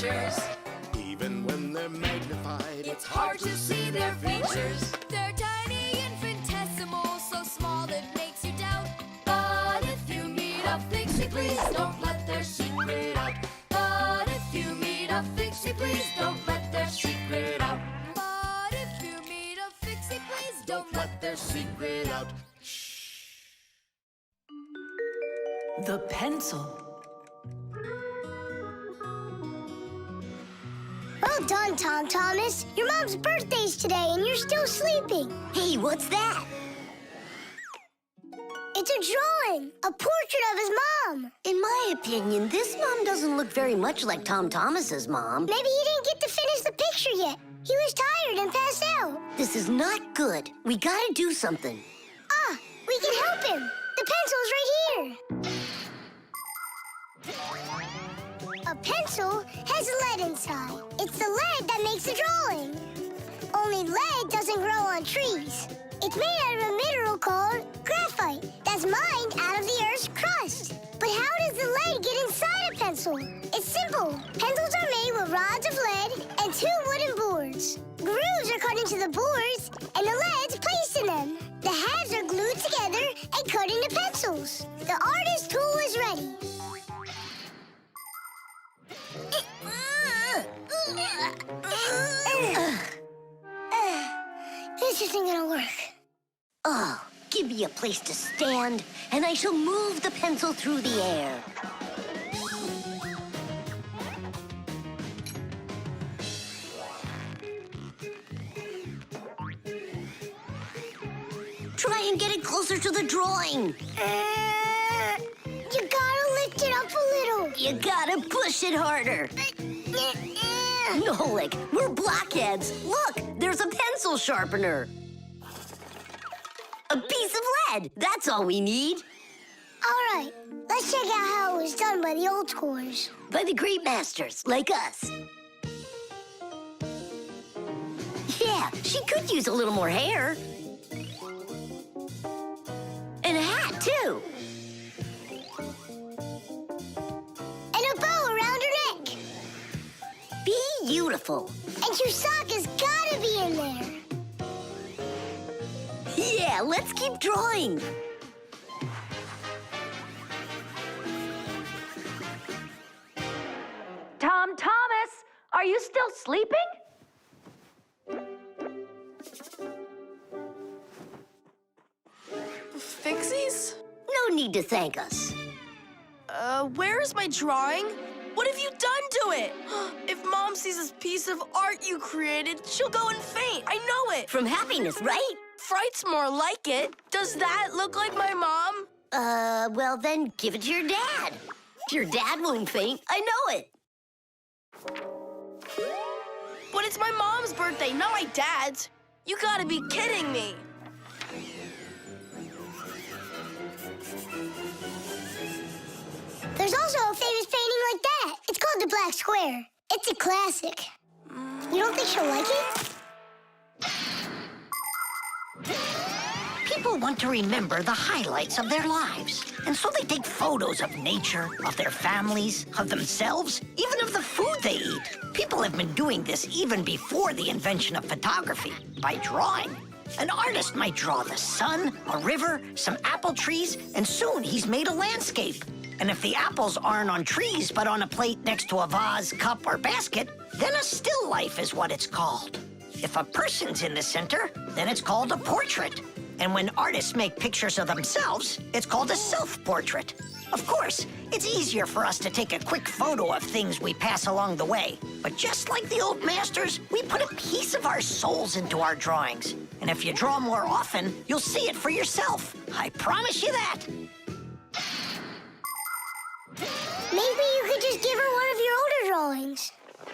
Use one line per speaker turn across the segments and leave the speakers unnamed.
creatures.
Even when they're magnified,
It's hard to see their features. They're tiny, infinitesimal, so small it makes you doubt. But if you meet a Fixie, please don't let their secret out. But if you meet a Fixie, please don't let their secret out. But if you meet a Fixie, please don't let their secret out.
The pencil.
Well done, Tom Thomas. Your mom's birthday's today and you're still sleeping.
Hey, what's that?
It's a drawing, a portrait of his mom.
In my opinion, this mom doesn't look very much like Tom Thomas's mom.
Maybe he didn't get to finish the picture yet. He was tired and passed out.
This is not good. We gotta do something.
Ah, we can help him. The pencil's right here. A pencil has lead inside. It's the lead that makes the drawing. Only lead doesn't grow on trees. It's made out of a mineral called graphite that's mined out of the Earth's crust. But how does the lead get inside a pencil? It's simple. Pencils are made with rods of lead and 2 wooden boards. Grooves are cut into the boards, and the lead's placed in them. The halves are glued together and cut into pencils. The artist's tool is ready. This isn't gonna work.
Oh, give me a place to stand, and I shall move the pencil through the air. Try and get it closer to the drawing.
You gotta lift it up a little.
You gotta push it harder. Nolik, we're blockheads. Look, there's a pencil sharpener. A piece of lead. That's all we need.
All right, let's check out how it was done by the old scores.
By the great masters, like us. Yeah, she could use a little more hair. And a hat, too.
And a bow around her neck.
Beautiful.
And your sock has gotta be in there.
Yeah, let's keep drawing.
Tom Thomas, are you still sleeping?
Fixies?
No need to thank us.
Where is my drawing? What have you done to it? If Mom sees this piece of art you created, she'll go and faint. I know it.
From happiness, right?
Fright's more like it. Does that look like my mom?
Well then give it to your dad. Your dad won't faint, I know it.
But it's my mom's birthday, not my dad's. You gotta be kidding me.
There's also a famous painting like that. It's called the Black Square. It's a classic. You don't think she'll like it?
People want to remember the highlights of their lives. And so they take photos of nature, of their families, of themselves, even of the food they eat. People have been doing this even before the invention of photography, by drawing. An artist might draw the sun, a river, some apple trees, and soon he's made a landscape. And if the apples aren't on trees, but on a plate next to a vase, cup, or basket, then a still life is what it's called. If a person's in the center, then it's called a portrait. And when artists make pictures of themselves, it's called a self-portrait. Of course, it's easier for us to take a quick photo of things we pass along the way. But just like the old masters, we put a piece of our souls into our drawings. And if you draw more often, you'll see it for yourself. I promise you that.
Maybe you could just give her one of your older drawings.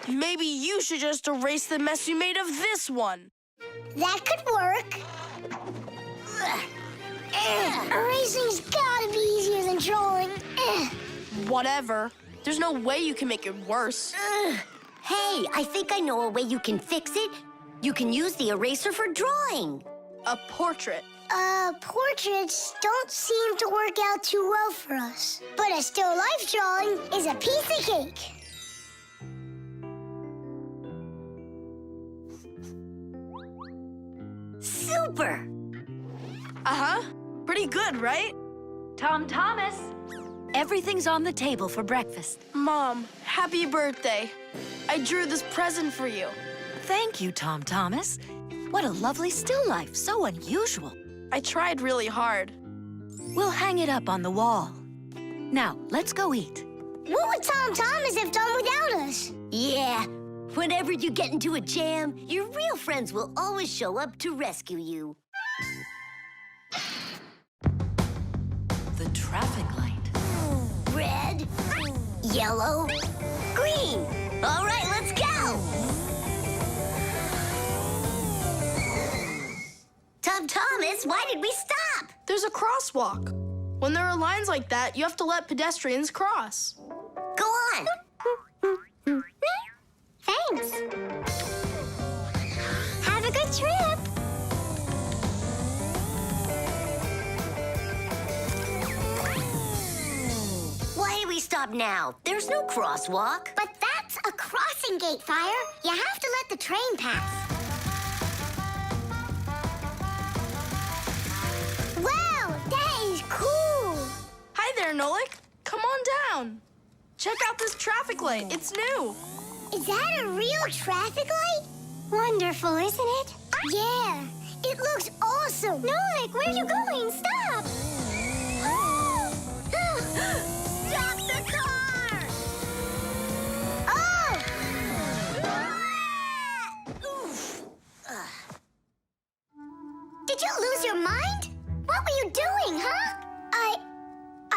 Maybe you should just erase the mess you made of this one.
That could work. Erasing's gotta be easier than drawing.
Whatever. There's no way you can make it worse.
Hey, I think I know a way you can fix it. You can use the eraser for drawing.
A portrait.
Portraits don't seem to work out too well for us. But a still life drawing is a piece of cake.
super.
Uh-huh. Pretty good, right?
Tom Thomas, everything's on the table for breakfast.
Mom, happy birthday. I drew this present for you.
Thank you, Tom Thomas. What a lovely still life, so unusual.
I tried really hard.
We'll hang it up on the wall. Now, let's go eat.
What would Tom Thomas have done without us?
Yeah, whenever you get into a jam, your real friends will always show up to rescue you.
The traffic light.
Red, yellow, green. All right, let's go. Tom Thomas, why did we stop?
There's a crosswalk. When there are lines like that, you have to let pedestrians cross.
Go on.
Thanks. Have a good trip.
Why do we stop now? There's no crosswalk.
But that's a crossing gate, Fire. You have to let the train pass. Wow, that is cool.
Hi there, Nolik. Come on down. Check out this traffic light. It's new.
Is that a real traffic light? Wonderful, isn't it? Yeah, it looks awesome. Nolik, where are you going? Stop! Stop the car! Oh! Oof. Did you lose your mind? What were you doing, huh?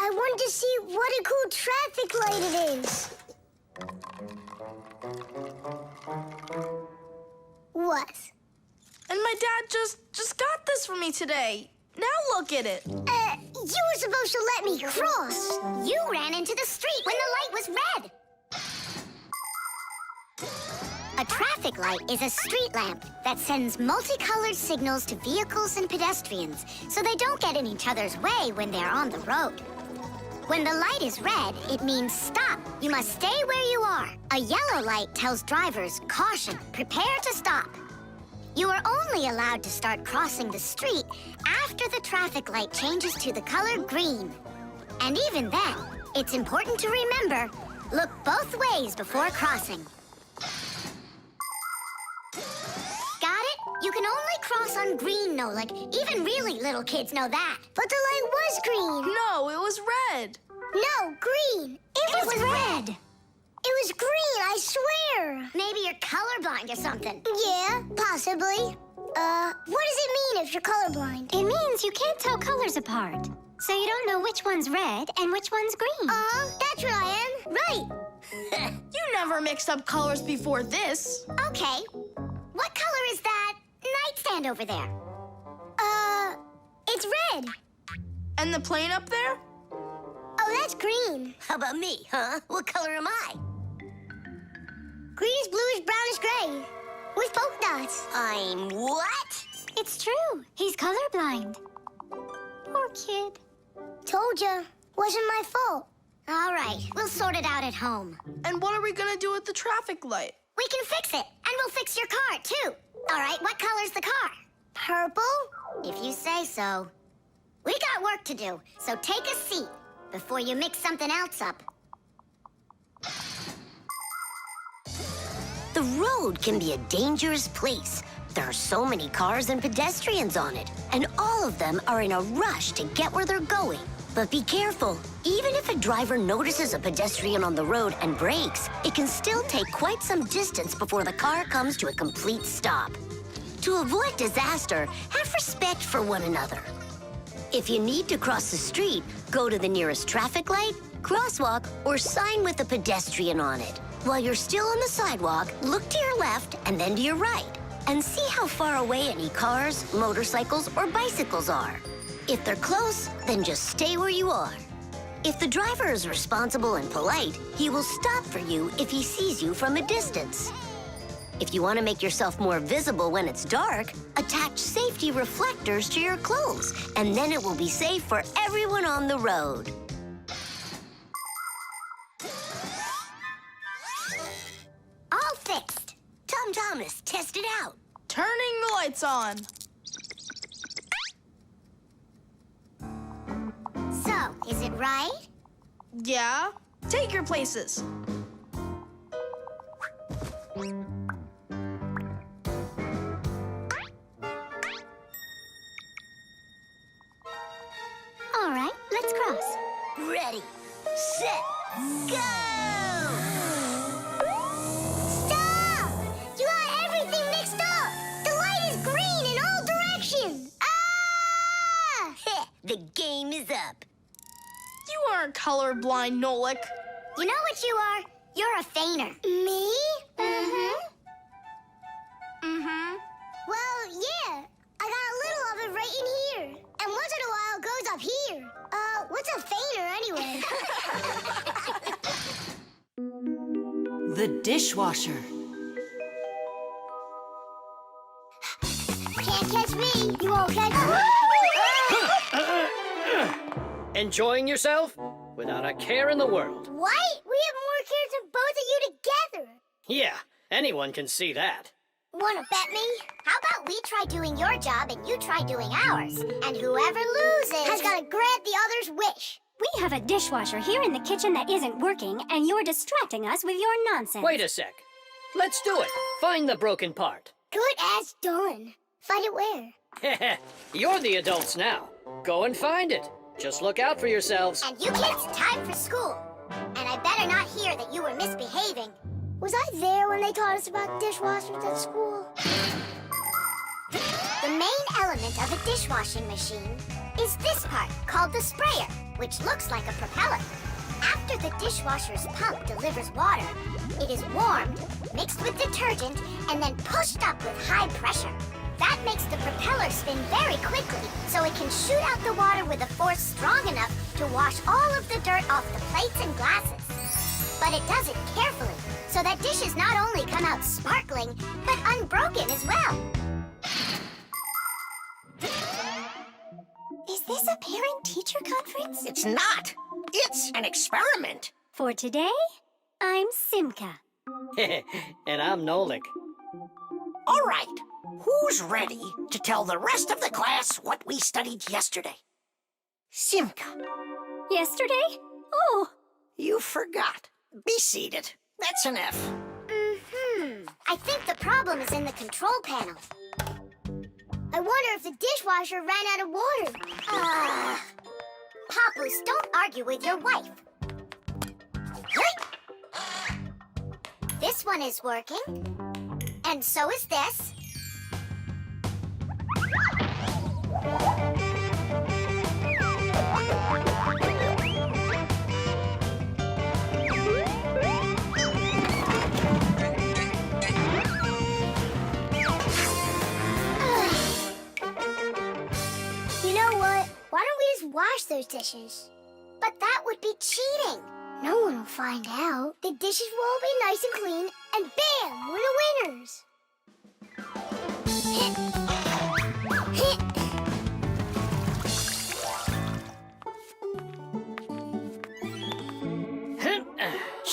I wanted to see what a cool traffic light it is. What?
And my dad just got this for me today. Now look at it.
You were supposed to let me cross. You ran into the street when the light was red. A traffic light is a street lamp that sends multicolored signals to vehicles and pedestrians so they don't get in each other's way when they're on the road. When the light is red, it means stop. You must stay where you are. A yellow light tells drivers, caution, prepare to stop. You are only allowed to start crossing the street after the traffic light changes to the color green. And even then, it's important to remember, look both ways before crossing. Got it? You can only cross on green, Nolik. Even really little kids know that. But the light was green.
No, it was red.
No, green. It was red. It was green, I swear. Maybe you're colorblind or something. Yeah, possibly. What does it mean if you're colorblind?
It means you can't tell colors apart. So you don't know which one's red and which one's green.
That's what I am. Right.
You never mixed up colors before this.
Okay. What color is that nightstand over there? It's red.
And the plane up there?
Oh, that's green.
How about me, huh? What color am I?
Greenish, bluish, brownish, gray. With polka dots.
I'm what?
It's true. He's colorblind. Poor kid.
Told ya. Wasn't my fault. All right, we'll sort it out at home.
And what are we gonna do with the traffic light?
We can fix it, and we'll fix your car, too. All right, what color's the car? Purple? If you say so. We got work to do, so take a seat before you mix something else up.
The road can be a dangerous place. There are so many cars and pedestrians on it, and all of them are in a rush to get where they're going. But be careful. Even if a driver notices a pedestrian on the road and brakes, it can still take quite some distance before the car comes to a complete stop. To avoid disaster, have respect for one another. If you need to cross the street, go to the nearest traffic light, crosswalk, or sign with a pedestrian on it. While you're still on the sidewalk, look to your left and then to your right, and see how far away any cars, motorcycles, or bicycles are. If they're close, then just stay where you are. If the driver is responsible and polite, he will stop for you if he sees you from a distance. If you want to make yourself more visible when it's dark, attach safety reflectors to your clothes, and then it will be safe for everyone on the road.
All fixed.
Tom Thomas, test it out.
Turning the lights on.
Is it right?
Yeah? Take your places.
All right, let's cross.
Ready, set, go!
Stop! You got everything mixed up! The light is green in all directions! Ah!
The game is up.
You aren't colorblind, Nolik.
You know what you are? You're a fainter. Me? Mm-hmm. Mm-hmm. Well, yeah. I got a little of it right in here. And once in a while it goes up here. What's a fainter anyway?
The dishwasher.
Can't catch me. You won't catch me.
Enjoying yourself? Without a care in the world.
What? We have more cares than both of you together.
Yeah, anyone can see that.
Wanna bet me? How about we try doing your job and you try doing ours? And whoever loses has got to grant the other's wish.
We have a dishwasher here in the kitchen that isn't working, and you're distracting us with your nonsense.
Wait a sec. Let's do it. Find the broken part.
Good as done. Find it where?
You're the adults now. Go and find it. Just look out for yourselves.
And you kids, time for school. And I better not hear that you were misbehaving. Was I there when they taught us about dishwashers at school? The main element of a dishwashing machine is this part called the sprayer, which looks like a propeller. After the dishwasher's pump delivers water, it is warmed, mixed with detergent, and then pushed up with high pressure. That makes the propeller spin very quickly, so it can shoot out the water with a force strong enough to wash all of the dirt off the plates and glasses. But it does it carefully, so that dishes not only come out sparkling, but unbroken as well. Is this a parent-teacher conference?
It's not. It's an experiment.
For today, I'm Simka.
And I'm Nolik.
All right. Who's ready to tell the rest of the class what we studied yesterday? Simka,
Yesterday? Oh,
you forgot. Be seated. That's an F.
I think the problem is in the control panel. I wonder if the dishwasher ran out of water. Papoose, don't argue with your wife. This one is working. And so is this. You know what? Why don't we just wash those dishes? But that would be cheating. No one will find out. The dishes will all be nice and clean, and bam, we're the winners.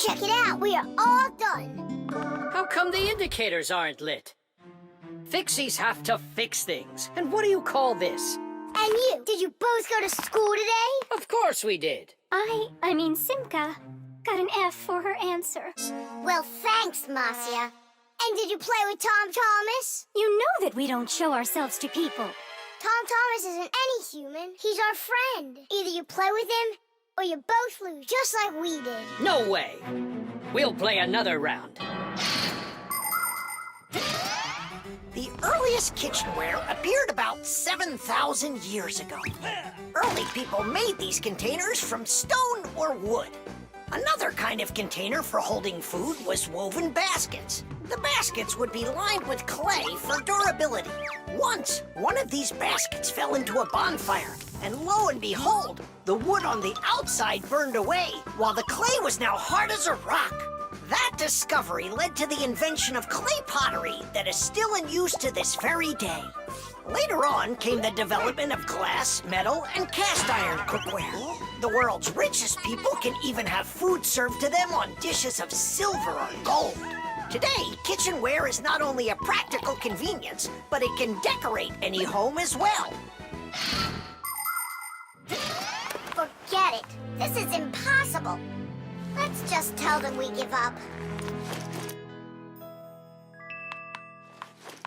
Check it out, we are all done.
How come the indicators aren't lit? Fixies have to fix things. And what do you call this?
And you, did you both go to school today?
Of course we did.
I mean Simka, got an F for her answer.
Well, thanks, Marcia. And did you play with Tom Thomas?
You know that we don't show ourselves to people.
Tom Thomas isn't any human. He's our friend. Either you play with him, or you both lose, just like we did.
No way. We'll play another round.
The earliest kitchenware appeared about 7,000 years ago. Early people made these containers from stone or wood. Another kind of container for holding food was woven baskets. The baskets would be lined with clay for durability. Once, one of these baskets fell into a bonfire, and lo and behold, the wood on the outside burned away, while the clay was now hard as a rock. That discovery led to the invention of clay pottery that is still in use to this very day. Later on came the development of glass, metal, and cast iron cookware. The world's richest people can even have food served to them on dishes of silver or gold. Today, kitchenware is not only a practical convenience, but it can decorate any home as well.
Forget it. This is impossible. Let's just tell them we give up.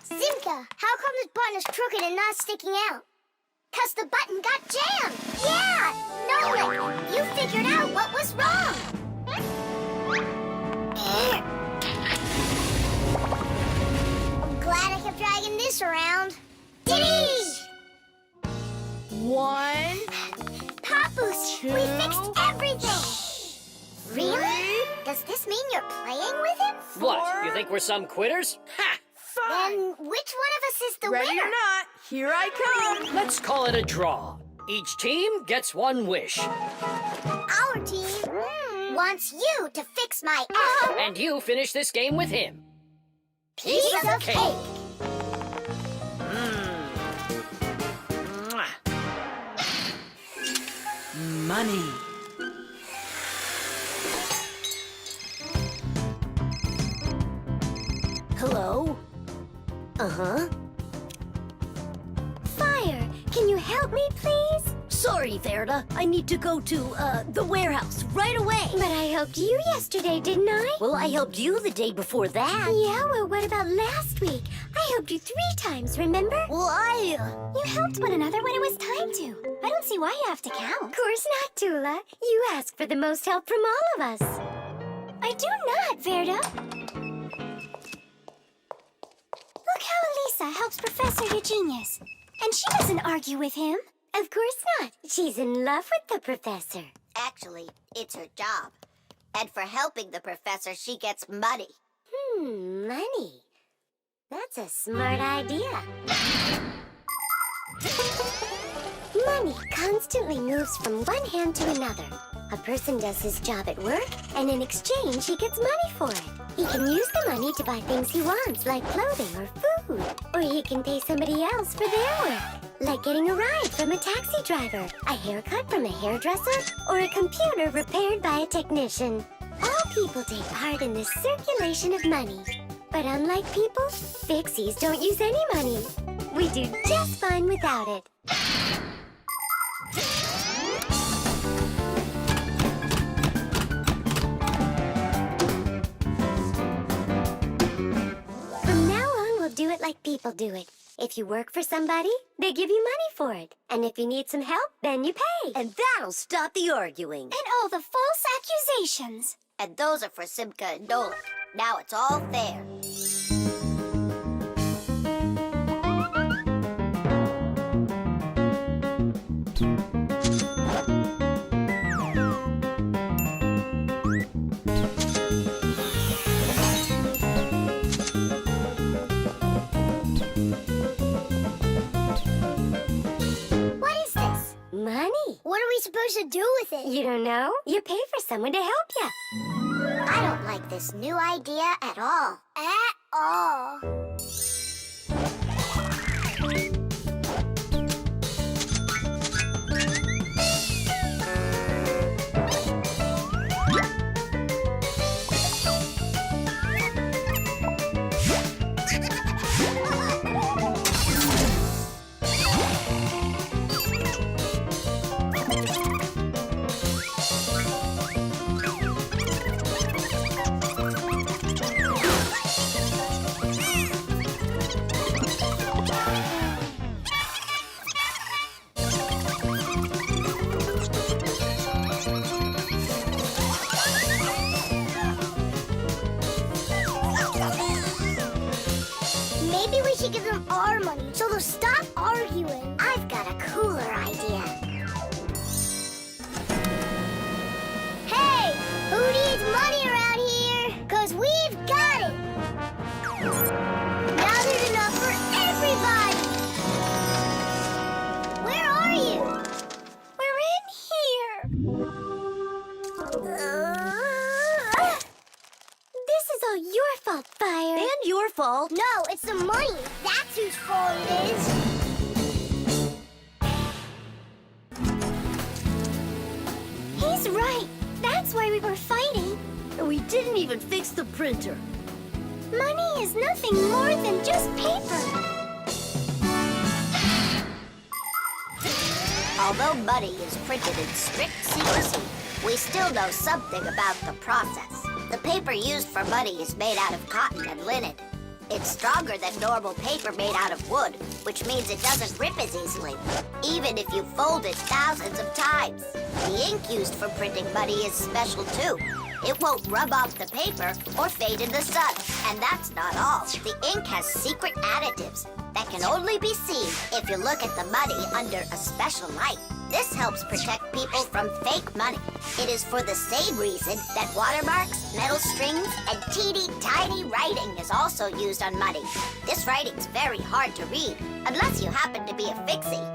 Simka, how come this button is crooked and not sticking out? 'Cause the button got jammed. Yeah! Nolik, you figured out what was wrong. I'm glad I kept dragging this around. Diddy!
1,
Papoose,
2,
we fixed everything. Really? Does this mean you're playing with him?
What? You think we're some quitters? Ha!
5.
Then which one of us is the
Ready
winner?
or not, here I come.
Let's call it a draw. Each team gets one wish.
Our team wants you to fix my F.
And you finish this game with him.
Piece of cake.
Mwah.
Money.
Hello? Uh-huh.
Fire, can you help me, please?
Sorry, Verda. I need to go to, the warehouse right away.
But I helped you yesterday, didn't I?
Well, I helped you the day before that.
Yeah, well, what about last week? I helped you 3 times, remember?
Well,
You helped one another when it was time to. I don't see why you have to count. Of course not, Tula. You ask for the most help from all of us. I do not, Verda. Look how Elisa helps Professor Eugenius. And she doesn't argue with him. Of course not. She's in love with the professor.
Actually, it's her job. And for helping the professor, she gets money.
Money. That's a smart idea. Money constantly moves from one hand to another. A person does his job at work, and in exchange, he gets money for it. He can use the money to buy things he wants, like clothing or food. Or he can pay somebody else for their work, like getting a ride from a taxi driver, a haircut from a hairdresser, or a computer repaired by a technician. All people take part in this circulation of money. But unlike people, Fixies don't use any money. We do just fine without it. From now on, we'll do it like people do it. If you work for somebody, they give you money for it. And if you need some help, then you pay.
And that'll stop the arguing.
And all the false accusations.
And those are for Simka and Nolik. Now it's all fair.
What is this?
Money.
What are we supposed to do with it?
You don't know? You pay for someone to help you.
I don't like this new idea at all. At all. Maybe we should give them our money so they'll stop arguing.
I've got a cooler idea.
Hey, who needs money around here? 'Cause we've got it. Now there's enough for everybody. Where are you?
We're in here. This is all your fault, Fire.
And your fault.
No, it's the money. That's whose fault it is.
He's right. That's why we were fighting.
And we didn't even fix the printer.
Money is nothing more than just paper.
Although money is printed in strict secrecy, we still know something about the process. The paper used for money is made out of cotton and linen. It's stronger than normal paper made out of wood, which means it doesn't rip as easily, even if you fold it thousands of times. The ink used for printing money is special too. It won't rub off the paper or fade in the sun. And that's not all. The ink has secret additives that can only be seen if you look at the money under a special light. This helps protect people from fake money. It is for the same reason that watermarks, metal strings, and teeny tiny writing is also used on money. This writing's very hard to read, unless you happen to be a Fixie.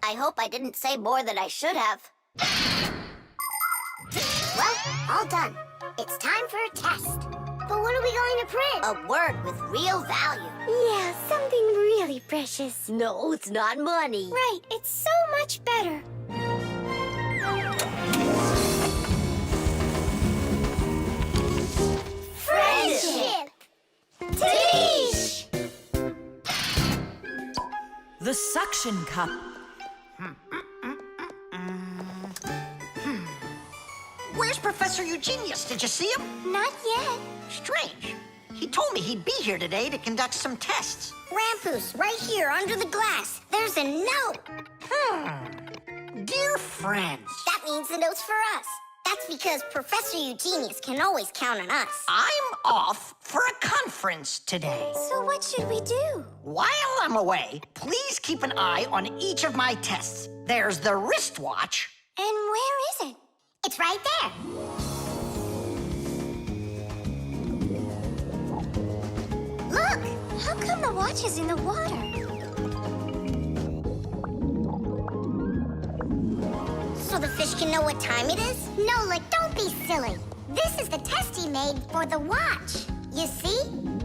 I hope I didn't say more than I should have.
Well, all done. It's time for a test. But what are we going to print?
A word with real value.
Yeah, something really precious.
No, it's not money.
Right, it's so much better.
Friendship! Tish!
The suction cup.
Where's Professor Eugenius? Did you see him?
Not yet.
Strange. He told me he'd be here today to conduct some tests.
Rampus, right here under the glass. There's a note.
Dear friends,
That means the note's for us. That's because Professor Eugenius can always count on us.
I'm off for a conference today.
So what should we do?
While I'm away, please keep an eye on each of my tests. There's the wristwatch.
And where is it?
It's right there. Look!
How come the watch is in the water?
So the fish can know what time it is? Nolik, don't be silly. This is the test he made for the watch. You see?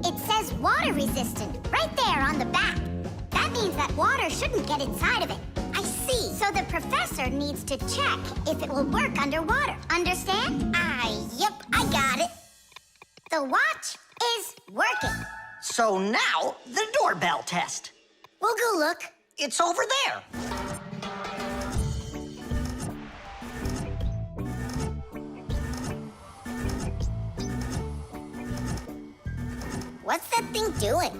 It says water resistant right there on the back. That means that water shouldn't get inside of it. I see. So the professor needs to check if it will work underwater. Understand? Yep, I got it. The watch is working.
So now, the doorbell test.
We'll go look.
It's over there.
What's that thing doing?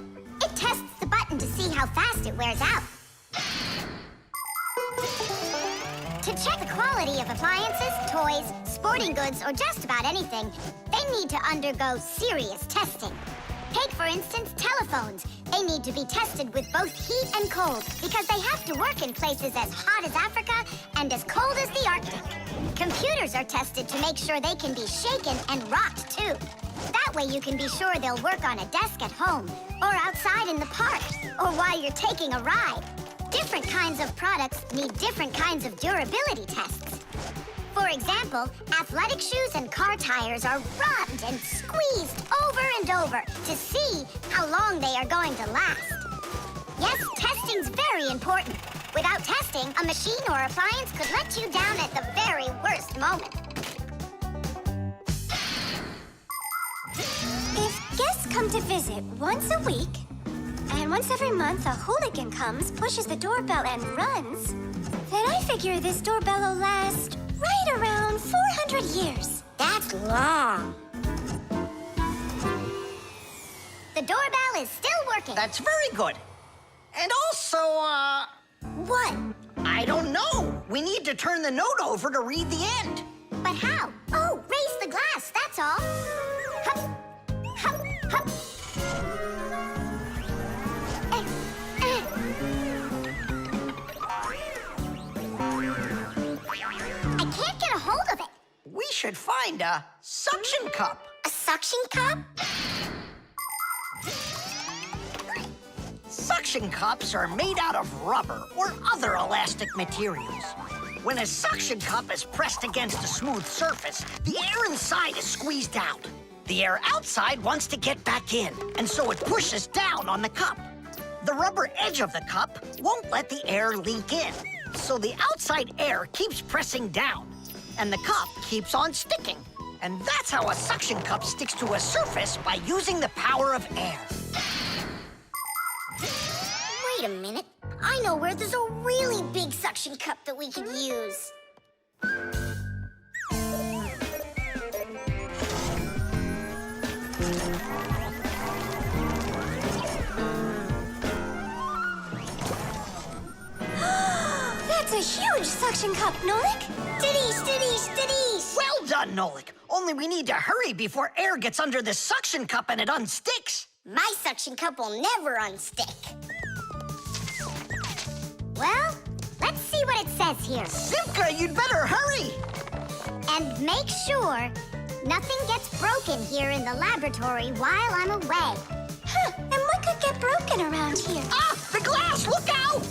It tests the button to see how fast it wears out. To check the quality of appliances, toys, sporting goods, or just about anything, they need to undergo serious testing. Take, for instance, telephones. They need to be tested with both heat and cold because they have to work in places as hot as Africa and as cold as the Arctic. Computers are tested to make sure they can be shaken and rocked, too. That way you can be sure they'll work on a desk at home, or outside in the park, or while you're taking a ride. Different kinds of products need different kinds of durability tests. For example, athletic shoes and car tires are rubbed and squeezed over and over to see how long they are going to last. Yes, testing's very important. Without testing, a machine or appliance could let you down at the very worst moment.
If guests come to visit once a week, and once every month a hooligan comes, pushes the doorbell and runs, then I figure this doorbell will last right around 400 years.
That's long. The doorbell is still working.
That's very good. And also,
What?
I don't know. We need to turn the note over to read the end.
But how? Oh, raise the glass, that's all. Hup, hup, hup. I can't get a hold of it.
We should find a suction cup.
A suction cup?
Suction cups are made out of rubber or other elastic materials. When a suction cup is pressed against a smooth surface, the air inside is squeezed out. The air outside wants to get back in, and so it pushes down on the cup. The rubber edge of the cup won't let the air leak in, so the outside air keeps pressing down, and the cup keeps on sticking. And that's how a suction cup sticks to a surface by using the power of air.
Wait a minute. I know where there's a really big suction suction cup that we could use.
That's a huge suction cup, Nolik.
Didish, didish, didish.
Well done, Nolik. Only we need to hurry before air gets under this suction cup and it unsticks.
My suction cup will never unstick. Well, let's see what it says here.
Simka, you'd better hurry.
And make sure nothing gets broken here in the laboratory while I'm away.
Huh, and what could get broken around here?
Ah, the glass, look out!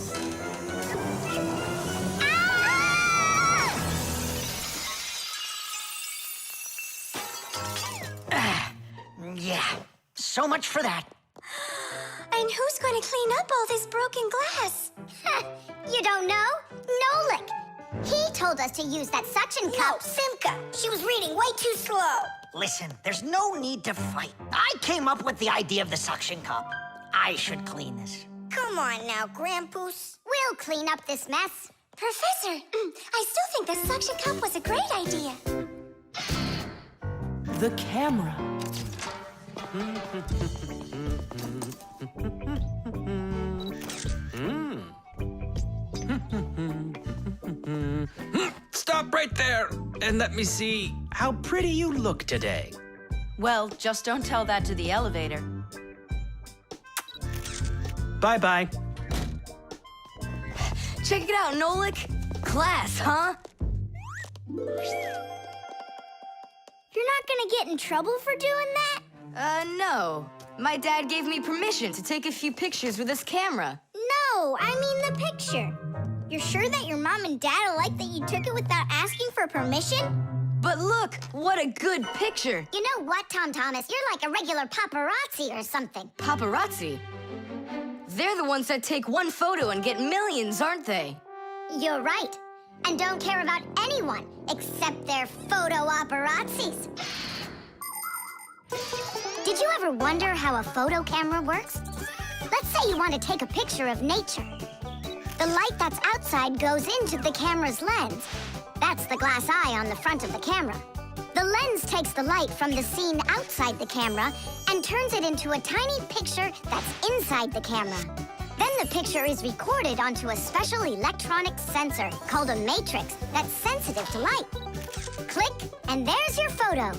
Yeah, so much for that.
And who's going to clean up all this broken glass?
You don't know? Nolik. He told us to use that suction cup.
Simka. She was reading way too slow.
Listen, there's no need to fight. I came up with the idea of the suction cup. I should clean this.
Come on now, Grampus. We'll clean up this mess.
Professor, I still think the suction cup was a great idea.
The camera. Stop right there and let me see how pretty you look today.
Well, just don't tell that to the elevator.
Bye-bye.
Check it out, Nolik. Class, huh?
You're not gonna get in trouble for doing that?
No. My dad gave me permission to take a few pictures with this camera.
No, I mean the picture. You're sure that your mom and dad will like that you took it without asking for permission?
But look, what a good picture.
You know what, Tom Thomas? You're like a regular paparazzi or something.
Paparazzi? They're the ones that take one photo and get millions, aren't they?
You're right. And don't care about anyone except their photo paparazzis. Did you ever wonder how a photo camera works? Let's say you want to take a picture of nature. The light that's outside goes into the camera's lens. That's the glass eye on the front of the camera. The lens takes the light from the scene outside the camera and turns it into a tiny picture that's inside the camera. Then the picture is recorded onto a special electronic sensor called a matrix that's sensitive to light. Click, and there's your photo.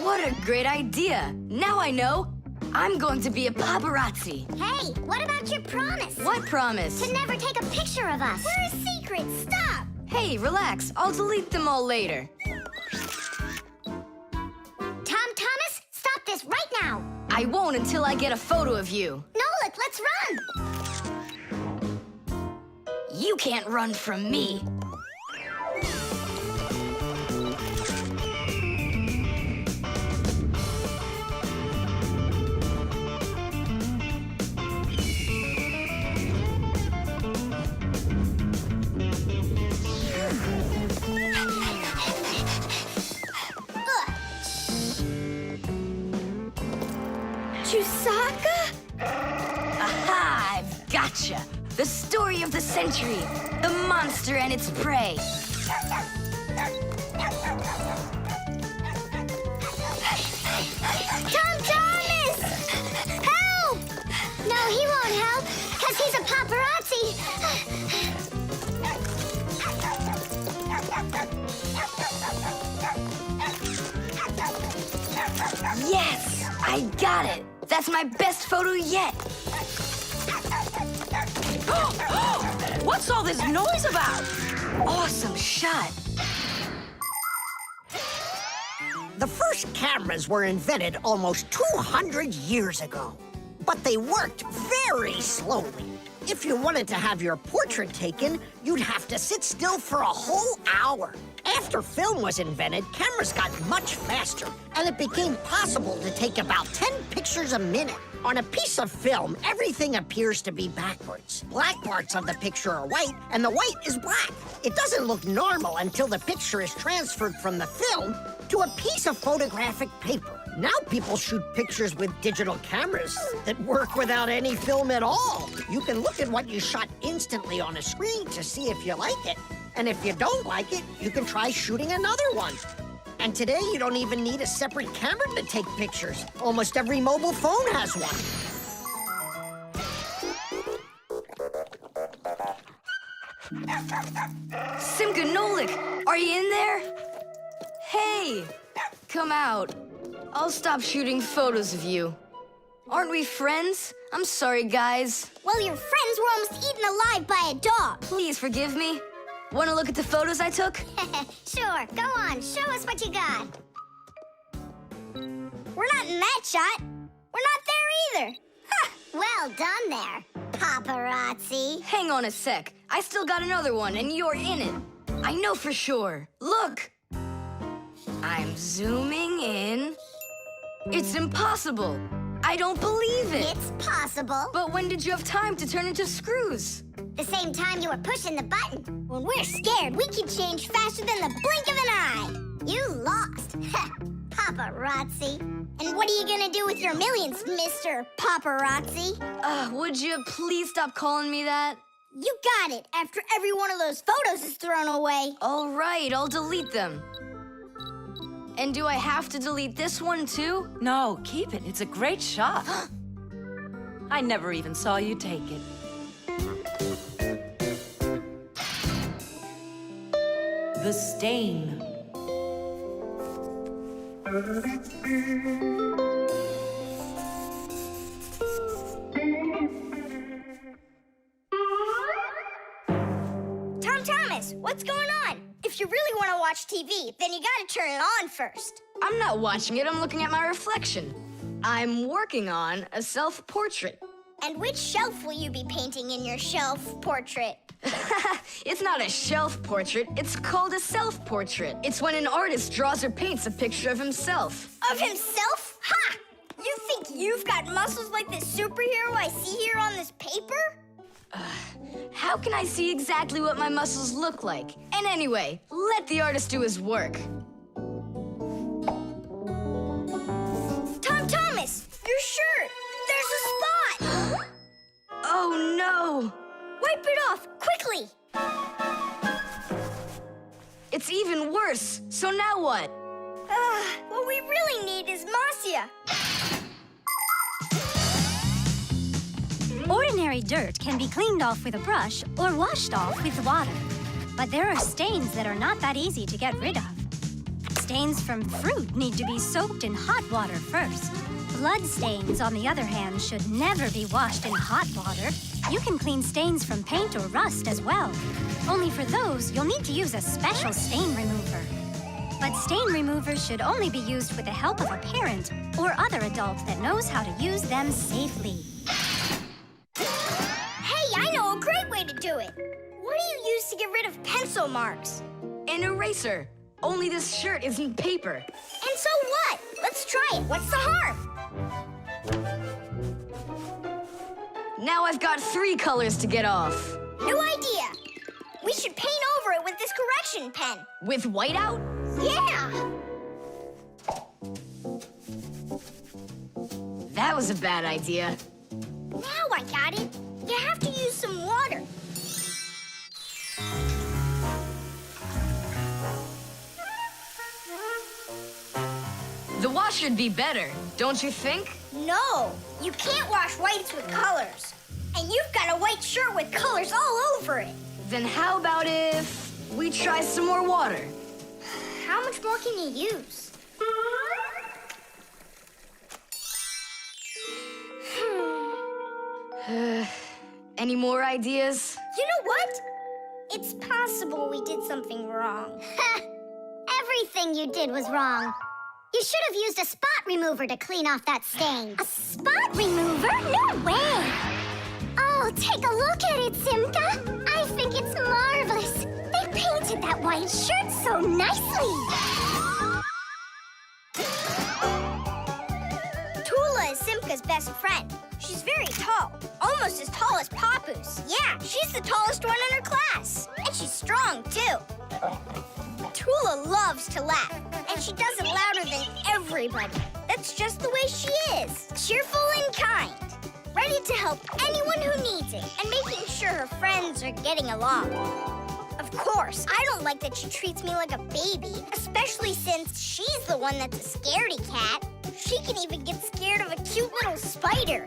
What a great idea. Now I know. I'm going to be a paparazzi.
Hey, what about your promise?
What promise?
To never take a picture of us. We're a secret. Stop.
Hey, relax. I'll delete them all later.
Tom Thomas, stop this right now.
I won't until I get a photo of you.
Nolik, let's run.
You can't run from me. Aha! I've gotcha! The story of the century! The monster and its prey!
Tom Thomas! Help! No, he won't help, because he's a paparazzi.
Yes! I got it! That's my best photo yet!
What's all this noise about?
Awesome shot!
The first cameras were invented almost 200 years ago, but they worked very slowly. If you wanted to have your portrait taken, you'd have to sit still for a whole hour. After film was invented, cameras got much faster, and it became possible to take about 10 pictures a minute. On a piece of film, everything appears to be backwards. Black parts of the picture are white, and the white is black. It doesn't look normal until the picture is transferred from the film to a piece of photographic paper. Now people shoot pictures with digital cameras that work without any film at all. You can look at what you shot instantly on a screen to see if you like it. And if you don't like it, you can try shooting another one. And today, you don't even need a separate camera to take pictures. Almost every mobile phone has one.
Simka and Nolik, are you in there? Hey, come out. I'll stop shooting photos of you. Aren't we friends? I'm sorry, guys.
Well, your friends were almost eaten alive by a dog.
Please forgive me. Want to look at the photos I took?
Sure, go on. Show us what you got. We're not in that shot. We're not there either. Ha! Well done there, paparazzi.
Hang on a sec. I still got another one, and you're in it. I know for sure. Look! I'm zooming in. It's impossible. I don't believe it.
It's possible.
But when did you have time to turn into screws?
The same time you were pushing the button. When we're scared, we can change faster than the blink of an eye. You lost. Paparazzi. And what are you gonna do with your millions, Mr. Paparazzi?
Would you please stop calling me that?
You got it, after every one of those photos is thrown away.
All right, I'll delete them. And do I have to delete this one too?
No, keep it. It's a great shot. I never even saw you take it. The stain.
Thomas, what's going on? If you really want to watch TV, then you gotta turn it on first.
I'm not watching it, I'm looking at my reflection. I'm working on a self-portrait.
And which shelf will you be painting in your shelf portrait?
It's not a shelf portrait, it's called a self-portrait. It's when an artist draws or paints a picture of himself.
Of himself? Ha! You think you've got muscles like this superhero I see here on this paper?
How can I see exactly what my muscles look like? And anyway, let the artist do his work.
Thomas, your shirt! There's a spot!
Oh no!
Wipe it off, quickly!
It's even worse, so now what?
What we really need is Marcia.
Ordinary dirt can be cleaned off with a brush or washed off with water. But there are stains that are not that easy to get rid of. Stains from fruit need to be soaked in hot water first. Blood stains, on the other hand, should never be washed in hot water. You can clean stains from paint or rust as well. Only for those, you'll need to use a special stain remover. But stain removers should only be used with the help of a parent or other adult that knows how to use them safely.
Hey, I know a great way to do it. What do you use to get rid of pencil marks?
An eraser. Only this shirt isn't paper.
And so what? Let's try it. What's the harm?
Now I've got 3 colors to get off.
New idea. We should paint over it with this correction pen.
With whiteout?
Yeah!
That was a bad idea.
Now I got it. You have to use some water.
The wash should be better, don't you think?
No, you can't wash whites with colors. And you've got a white shirt with colors all over it.
Then how about if we try some more water?
How much more can you use?
Any more ideas?
You know what? It's possible we did something wrong. Everything you did was wrong. You should have used a spot remover to clean off that stain. A spot remover? No way! Oh, take a look at it, Simka. I think it's marvelous. They painted that white shirt so nicely. Tula is Simka's best friend. She's very tall, almost as tall as Papoose. Yeah, she's the tallest one in her class. And she's strong, too. Tula loves to laugh, and she does it louder than everybody. That's That's just the way she is. Cheerful and kind. Ready to help anyone who needs it, and making sure her friends are getting along. Of course, I don't like that she treats me like a baby, especially since she's the one that's a scaredy cat. She can even get scared of a cute little spider.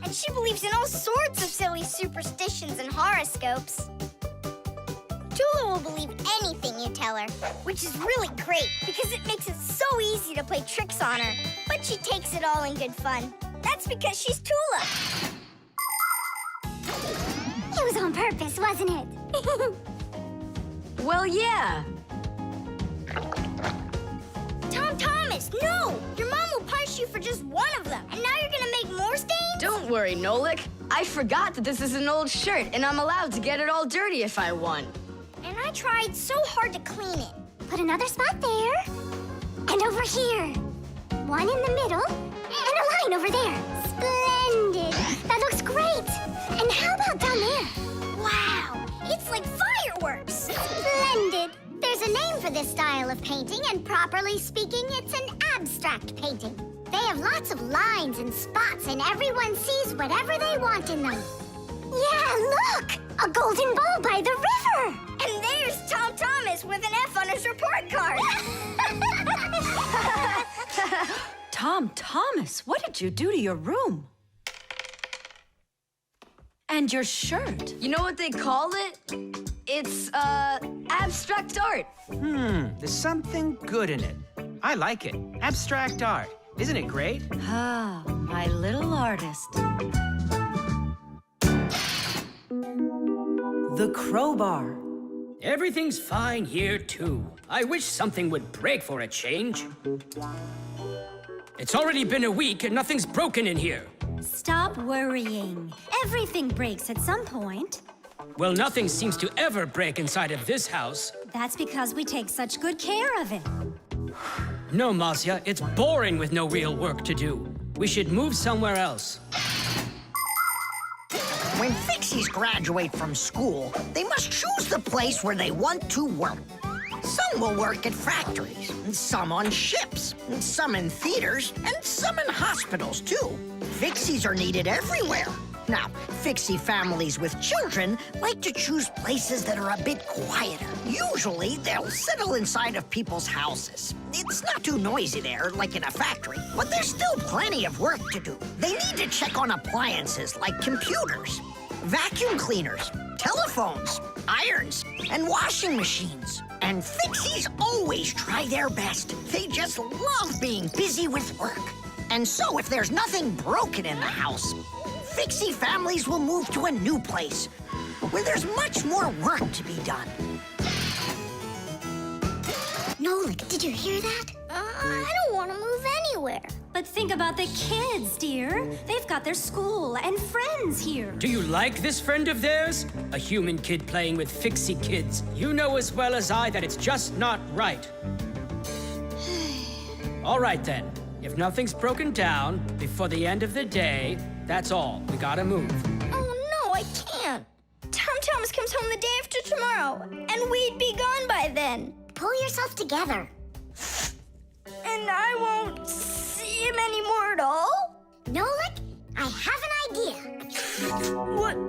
And she believes in all sorts of silly superstitions and horoscopes. Tula will believe anything you tell her, which is really great because it makes it so easy to play tricks on her. But she takes it all in good fun. That's because she's Tula.
It was on purpose, wasn't it?
Well, yeah.
Thomas, no! Your mom will punish you for just one of them, and now you're gonna make more stains?
Don't worry, Nolik. I forgot that this is an old shirt, and I'm allowed to get it all dirty if I want.
And I tried so hard to clean it.
Put another spot there. And over here. One in the middle. And a line over there. Splendid. That looks great. And how about down there?
Wow, it's like fireworks.
Splendid. There's a name for this style of painting, and properly speaking, it's an abstract painting. They have lots of lines and spots, and everyone sees whatever they want in them. Yeah, look! A golden ball by the river!
And there's Thomas with an F on his report card.
Thomas, what did you do to your room? And your shirt?
You know what they call it? It's, abstract art.
There's something good in it. I like it. Abstract art. Isn't it great?
Ah, my little artist. The crowbar.
Everything's fine here, too. I wish something would break for a change. It's already been a week and nothing's broken in here.
Stop worrying. Everything breaks at some point.
Well, nothing seems to ever break inside of this house.
That's because we take such good care of it.
No, Marcia, it's boring with no real work to do. We should move somewhere else.
When Fixies graduate from school, they must choose the place where they want to work. Some will work at factories, and some on ships, and some in theaters, and some in hospitals, too. Fixies are needed everywhere. Now, Fixie families with children like to choose places that are a bit quieter. Usually, they'll settle inside of people's houses. It's not too noisy there, like in a factory, but there's still plenty of work to do. They need to check on appliances like computers, vacuum cleaners, telephones, irons, and washing machines. And Fixies always try their best. They just love being busy with work. And so if there's nothing broken in the house, Fixie families will move to a new place where there's much more work to be done.
Nolik, did you hear that?
I don't want to move anywhere.
But think about the kids, dear. They've got their school and friends here.
Do you like this friend of theirs? A human kid playing with Fixie kids. You know as well as I that it's just not right. All right, then. If nothing's broken down before the end of the day, that's all. We gotta move.
Oh, no, I can't. Thomas comes home the day after tomorrow, and we'd be gone by then.
Pull yourself together.
And I won't see him anymore at all?
Nolik, I have an idea.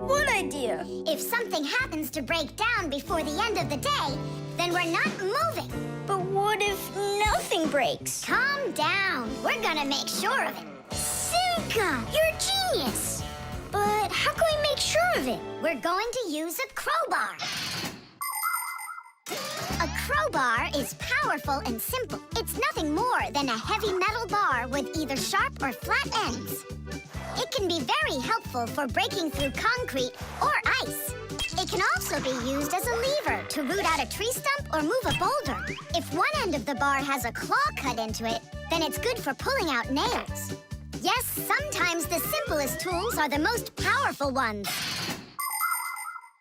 What idea?
If something happens to break down before the end of the day, then we're not moving.
But what if nothing breaks?
Calm down. We're gonna make sure of it.
Simka, you're a genius. But how can we make sure of it?
We're going to use a crowbar. A crowbar is powerful and simple. It's nothing more than a heavy metal bar with either sharp or flat ends. It can be very helpful for breaking through concrete or ice. It can also be used as a lever to root out a tree stump or move a boulder. If one end of the bar has a claw cut into it, then it's good for pulling out nails. Yes, sometimes the simplest tools are the most powerful ones.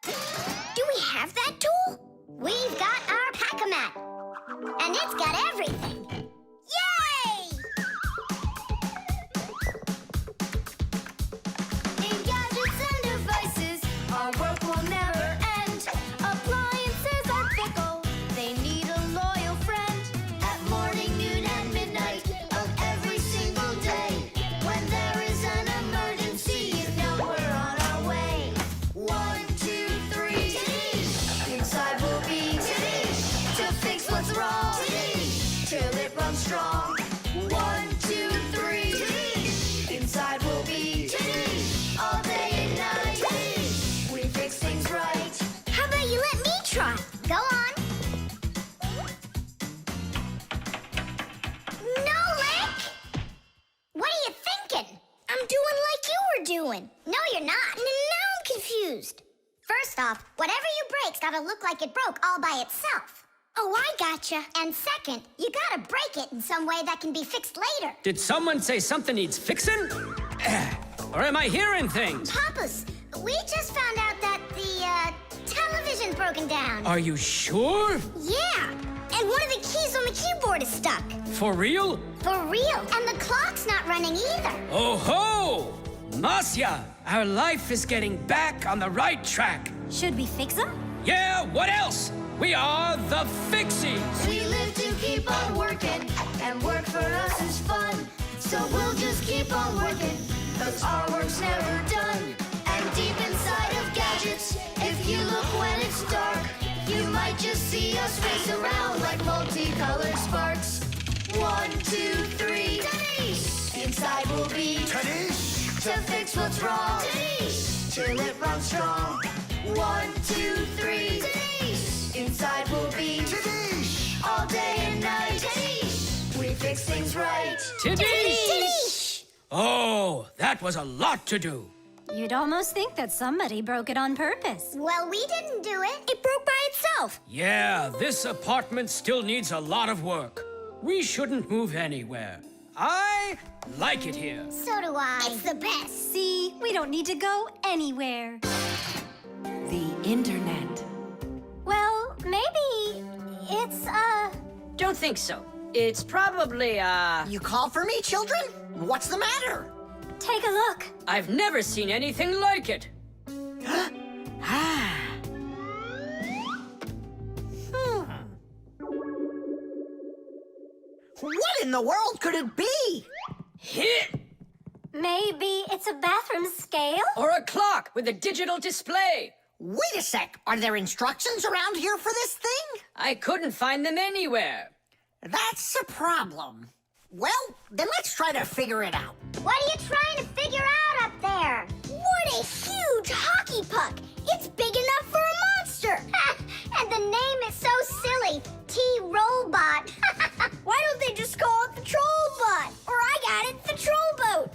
Do we have that tool?
We've got our pack-a-mat, and it's got everything.
Yay!
In gadgets and devices, our work will never end. Appliances are fickle, they need a loyal friend. At morning, noon, and midnight, a
first off, whatever you break's gotta look like it broke all by itself. Oh, I gotcha. And second, you gotta break it in some way that can be fixed later.
Did someone say something needs fixing? Or am I hearing things?
Papas, we just found out that the television's broken down.
Are you sure?
Yeah, and one of the keys on the keyboard is stuck.
For real?
For real. And the clock's not running either.
Oh ho! Marcia, our life is getting back on the right track.
Should we fix them?
Yeah, what else? We are the Fixies.
We live to keep on working, and work for us is fun. So we'll just keep on working, 'cause our work's never done. And deep inside of gadgets, if you look when it's dark, you might just see us race around like multicolored sparks. 1, 2, 3, Denise! Inside we'll be
Tadish!
to fix what's wrong. Denise! Till it runs strong. 1, 2, 3, Denise! Inside we'll be
Tadish!
all day and night. Denise! We fix things right.
Tidish! Oh, that was a lot to do.
You'd almost think that somebody broke it on purpose.
Well, we didn't do it. It broke by itself.
Yeah, this apartment still needs a lot of work. We shouldn't move anywhere. I like it here.
So do I. It's the best.
See, we don't need to go anywhere.
The internet.
Well, maybe it's,
Don't think so. It's probably,
You call for me, children? What's the matter?
take a look.
I've never seen anything like it.
What in the world could it be?
Hit!
Maybe it's a bathroom scale?
Or a clock with a digital display.
Wait a sec. Are there instructions around here for this thing?
I couldn't find them anywhere.
That's a problem. Well, then let's try to figure it out.
What are you trying to figure out up there? What a huge hockey puck! It's big enough for a monster! And the name is so silly, T-Robot. Why don't they just call it the Trollbot? Or I got it, the Trollboat.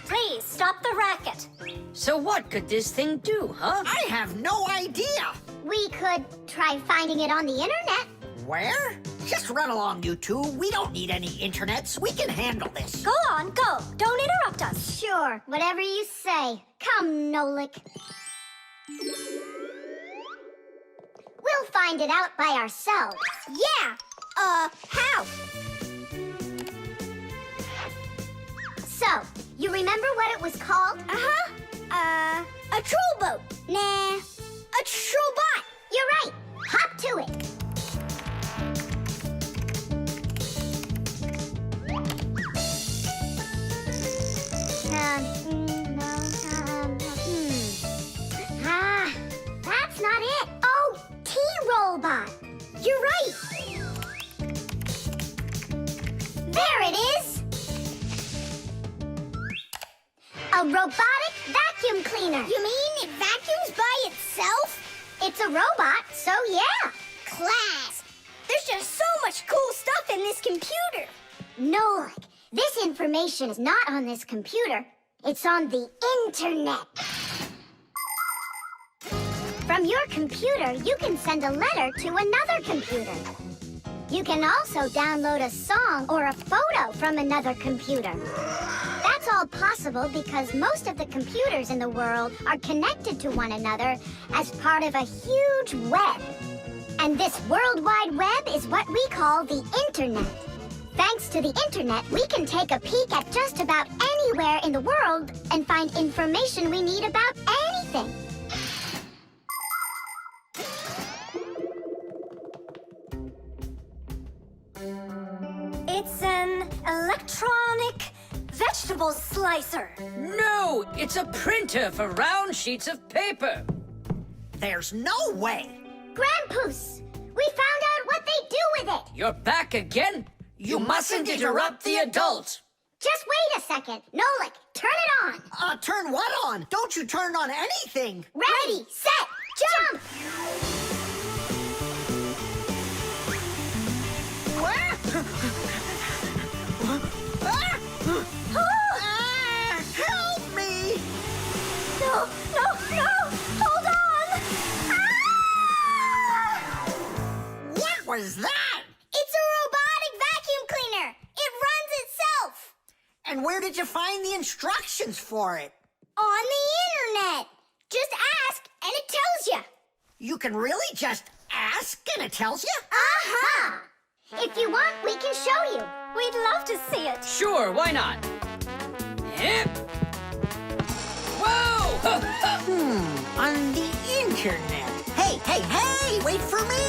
Please, stop the racket.
So what could this thing do, huh?
I have no idea.
We could try finding it on the internet.
Where? Just run along, you two. We don't need any internets. We can handle this.
Go on, go. Don't interrupt us.
Sure, whatever you say. Come, Nolik. We'll find it out by ourselves. Yeah! How? So, you remember what it was called? A troll boat. Nah, a trollbot. You're right. Hop to it. That's not it. Oh, T-Robot. You're right. There it is. A robotic vacuum cleaner. You mean it vacuums by itself? It's a robot, so yeah. Class. There's just so much cool stuff in this computer. Nolik, this information is not on this computer. It's on the internet. From your computer, you can send a letter to another computer. You can also download a song or a photo from another computer. That's all possible because most of the computers in the world are connected to one another as part of a huge web. And this World Wide Web is what we call the Internet. Thanks to the Internet, we can take a peek at just about anywhere in the world and find information we need about anything.
It's an electronic vegetable slicer.
No, it's a printer for round sheets of paper.
There's no way.
Grandpoos, we found out what they do with it.
You're back again? You mustn't interrupt the adult.
Just wait a second. Nolik, turn it on.
Turn what on? Don't you turn on anything.
Ready, set, jump!
Help me!
No, hold on!
was that?
It's a robotic vacuum cleaner. It runs itself.
And where did you find the instructions for it?
On the internet. Just ask and it tells you.
You can really just ask and it tells you?
Uh-huh. If you want, we can show you.
We'd love to see it.
Sure, why not? Yep. Whoa!
On the internet. Hey, wait for me!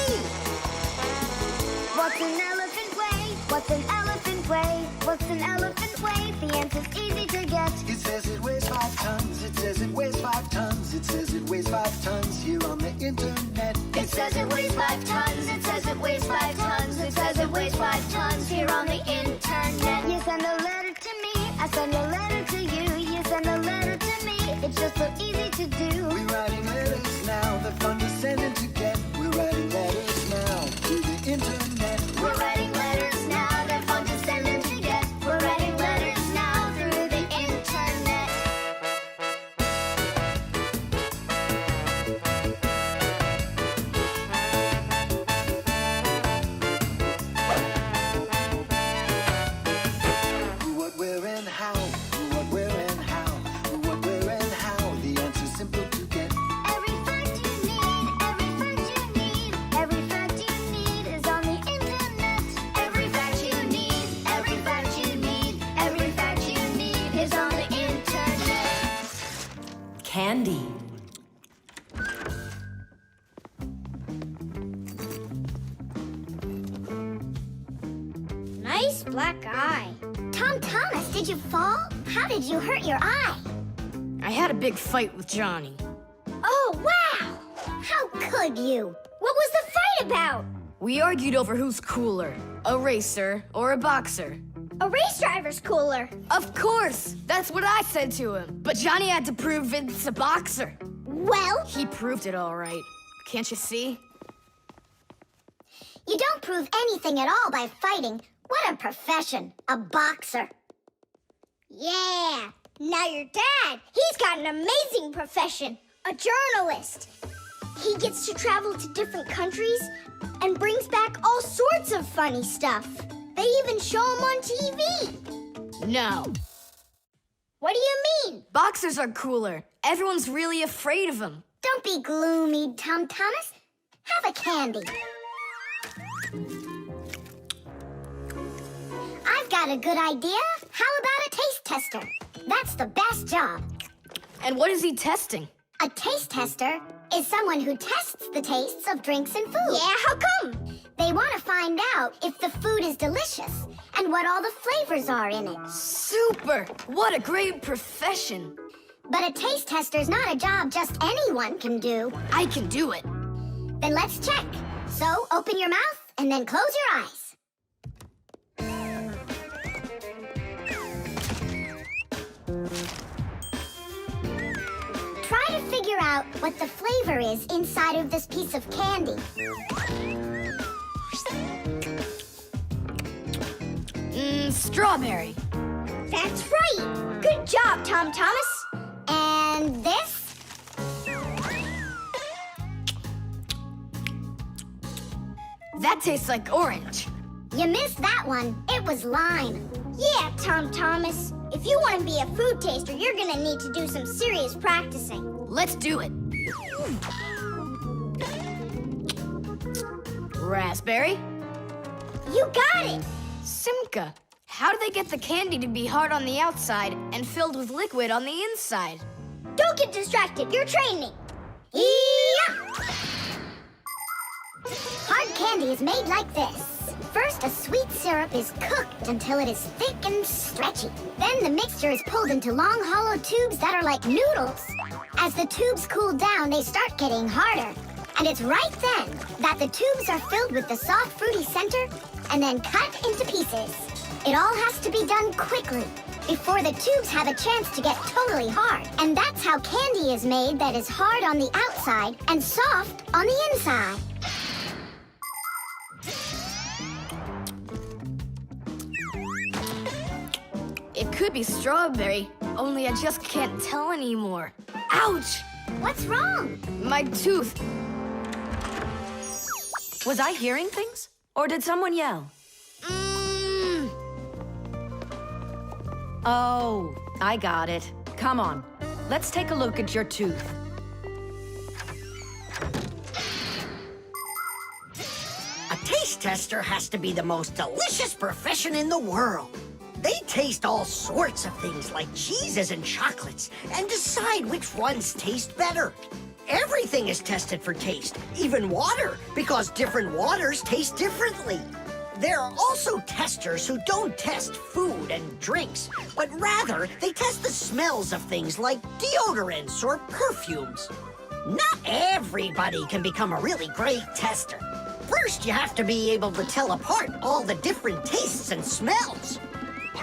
What's an elephant weigh? What's an elephant weigh? What's an elephant weigh? The answer's easy to get.
It says it weighs 5 tons. It says it weighs 5 tons. It says it weighs 5 tons here on the internet.
It says it weighs 5 tons. It says it weighs 5 tons. It says it weighs 5 tons here on the internet. You send a letter to me. I send a letter to you. You send a letter to me. It's just so easy to do.
We're writing letters now. They're fun to send and to get. We're writing letters now through the internet.
We're writing letters now. They're fun to send and to get. We're writing letters now through the internet.
Who, what, where, and how. Who, what, where, and how. Who, what, where, and how. The answer's simple to get.
Every fact you need, every fact you need, every fact you need is on the internet. Every fact you need, every fact you need, every fact you need is on the internet.
Candy.
Nice black eye. Tom Thomas, did you fall? How did you hurt your eye?
I had a big fight with Johnny.
Oh, wow! How could you? What was the fight about?
We argued over who's cooler, a racer or a boxer.
A race driver's cooler.
Of course! That's what I said to him. But Johnny had to prove it's a boxer.
Well,
He proved it all right. Can't you see?
you don't prove anything at all by fighting. What a profession, a boxer. Yeah, now your dad, he's got an amazing profession, a journalist. He gets to travel to different countries and brings back all sorts of funny stuff. They even show him on TV.
No.
What do you mean?
Boxers are cooler. Everyone's really afraid of them.
Don't be gloomy, Tom Thomas. Have a candy. I've got a good idea. How about a taste tester? That's the best job.
And what is he testing?
A taste tester is someone who tests the tastes of drinks and food. Yeah, how come? They want to find out if the food is delicious and what all the flavors are in it.
Super! What a great profession.
But a taste tester's not a job just anyone can do.
I can do it.
Then let's check. So open your mouth and then close your eyes. Try to figure out what the flavor is inside of this piece of candy.
Strawberry.
That's right. Good job, Tom Thomas. And this?
That tastes like orange.
You missed that one. It was lime. Yeah, Tom Thomas. If you want to be a food taster, you're going to need to do some serious practicing.
Let's do it. Raspberry.
You got it.
Simka. How do they get the candy to be hard on the outside and filled with liquid on the inside?
Don't get distracted. You're training. Yeah! Hard candy is made like this. First, a sweet syrup is cooked until it is thick and stretchy. Then the mixture is pulled into long, hollow tubes that are like noodles. As the tubes cool down, they start getting harder. And it's right then that the tubes are filled with the soft, fruity center and then cut into pieces. It all has to be done quickly before the tubes have a chance to get totally hard. And that's how candy is made that is hard on the outside and soft on the inside.
It could be strawberry, only I just can't tell anymore. Ouch!
What's wrong?
My tooth.
Was I hearing things?
Or did someone yell? Oh, I got it. Come on, let's take a look at your tooth.
A taste tester has to be the most delicious profession in the world. They taste all sorts of things like cheeses and chocolates and decide which ones taste better. Everything is tested for taste, even water, because different waters taste differently. There are also testers who don't test food and drinks, but rather they test the smells of things like deodorants or perfumes. Not everybody can become a really great tester. First, you have to be able to tell apart all the different tastes and smells.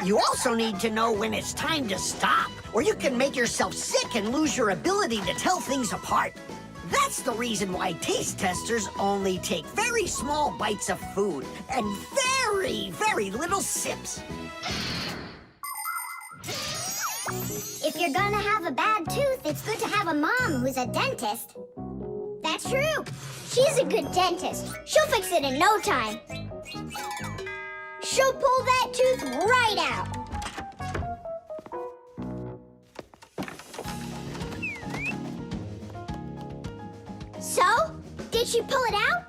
You also need to know when it's time to stop, or you can make yourself sick and lose your ability to tell things apart. That's the reason why taste testers only take very small bites of food and very, very little sips.
If you're gonna have a bad tooth, it's good to have a mom who's a dentist. That's true. She's a good dentist. She'll fix it in no time. She'll pull that tooth right out. So, did she pull it out?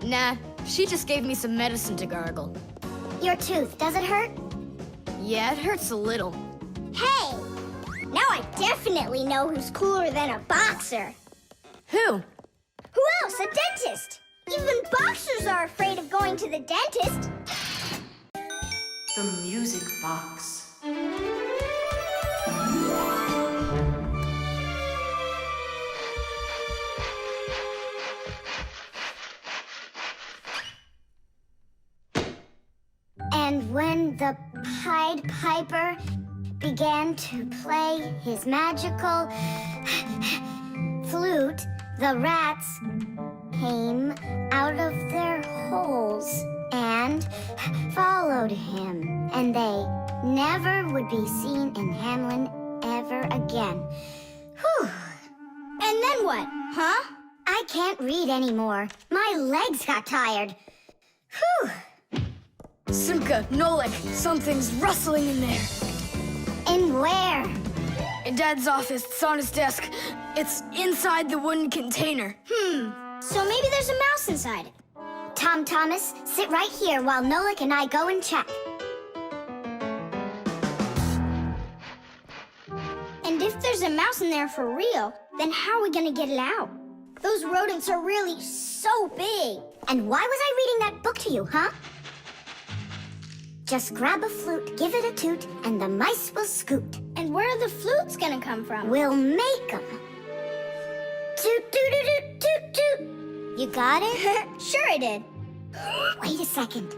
Nah, she just gave me some medicine to gargle.
Your tooth, does it hurt?
Yeah, it hurts a little.
Hey! Now I definitely know who's cooler than a boxer.
Who?
Who else? A dentist! Even boxers are afraid of going to the dentist.
The music box.
And when the Pied Piper began to play his magical flute, the rats came out of their holes and followed him. And they never would be seen in Hamlin ever again. Whew. And then what, huh? I can't read anymore. My legs got tired. Whew.
Simka, Nolik, something's rustling in there.
In where?
In Dad's office, it's on his desk. It's inside the wooden container.
So maybe there's a mouse inside it. Tom Thomas, sit right here while Nolik and I go and check. And if there's a mouse in there for real, then how are we gonna get it out? Those rodents are really so big. And why was I reading that book to you, huh? Just grab a flute, give it a toot, and the mice will scoot. And where are the flutes gonna come from? We'll make them. Toot, toot, toot, toot, toot. You got it? Sure I did. Wait a second.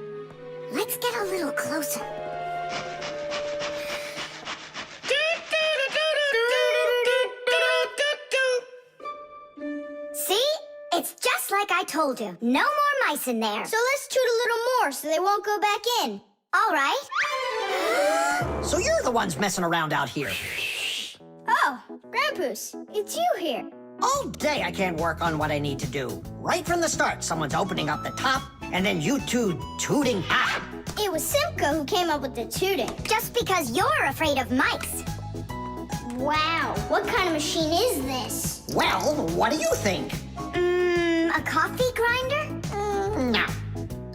Let's get a little closer. See? It's just like I told you. No more mice in there. So let's toot a little more so they won't go back in. All right.
So you're the ones messing around out here.
Oh, Grandpoos, it's you here.
All day I can't work on what I need to do. Right from the start, someone's opening up the top, and then you two tooting out.
It was Simka who came up with the tooting. Just because you're afraid of mice. Wow, what kind of machine is this?
Well, what do you think?
A coffee grinder?
No.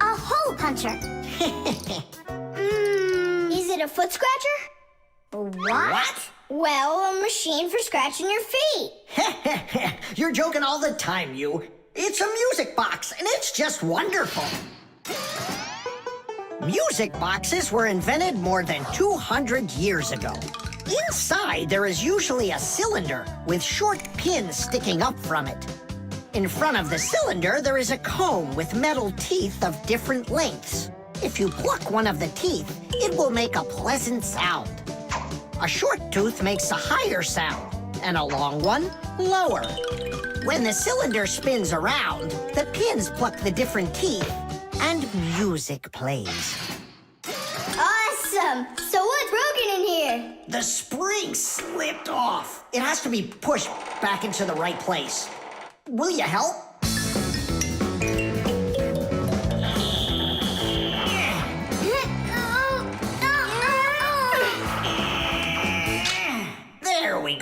A hole puncher? Is it a foot scratcher? What? Well, a machine for scratching your feet.
You're joking all the time, you. It's a music box, and it's just wonderful. Music boxes were invented more than 200 years ago. Inside, there is usually a cylinder with short pins sticking up from it. In front of the cylinder, there is a comb with metal teeth of different lengths. If you pluck one of the teeth, it will make a pleasant sound. A short tooth makes a higher sound, and a long one, lower. When the cylinder spins around, the pins pluck the different teeth, and music plays.
Awesome! So what's broken in here?
The spring slipped off. It has to be pushed back into the right place. Will you help?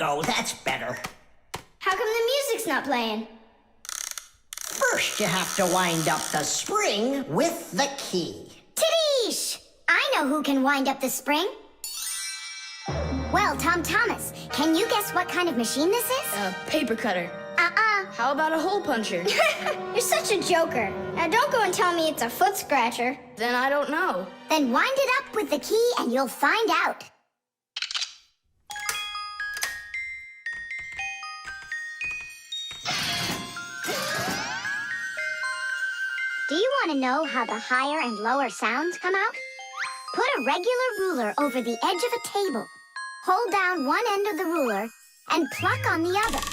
go. That's better.
How come the music's not playing?
First, you have to wind up the spring with the key.
Tidish! I know who can wind up the spring. Well, Tom Thomas, can you guess what kind of machine this is?
A paper cutter.
How
about a hole puncher?
You're such a joker. Now don't go and tell me it's a foot scratcher.
Then I don't know.
Then wind it up with the key and you'll find out. Do you want to know how the higher and lower sounds come out? Put a regular ruler over the edge of a table. Hold down one end of the ruler and pluck on the other.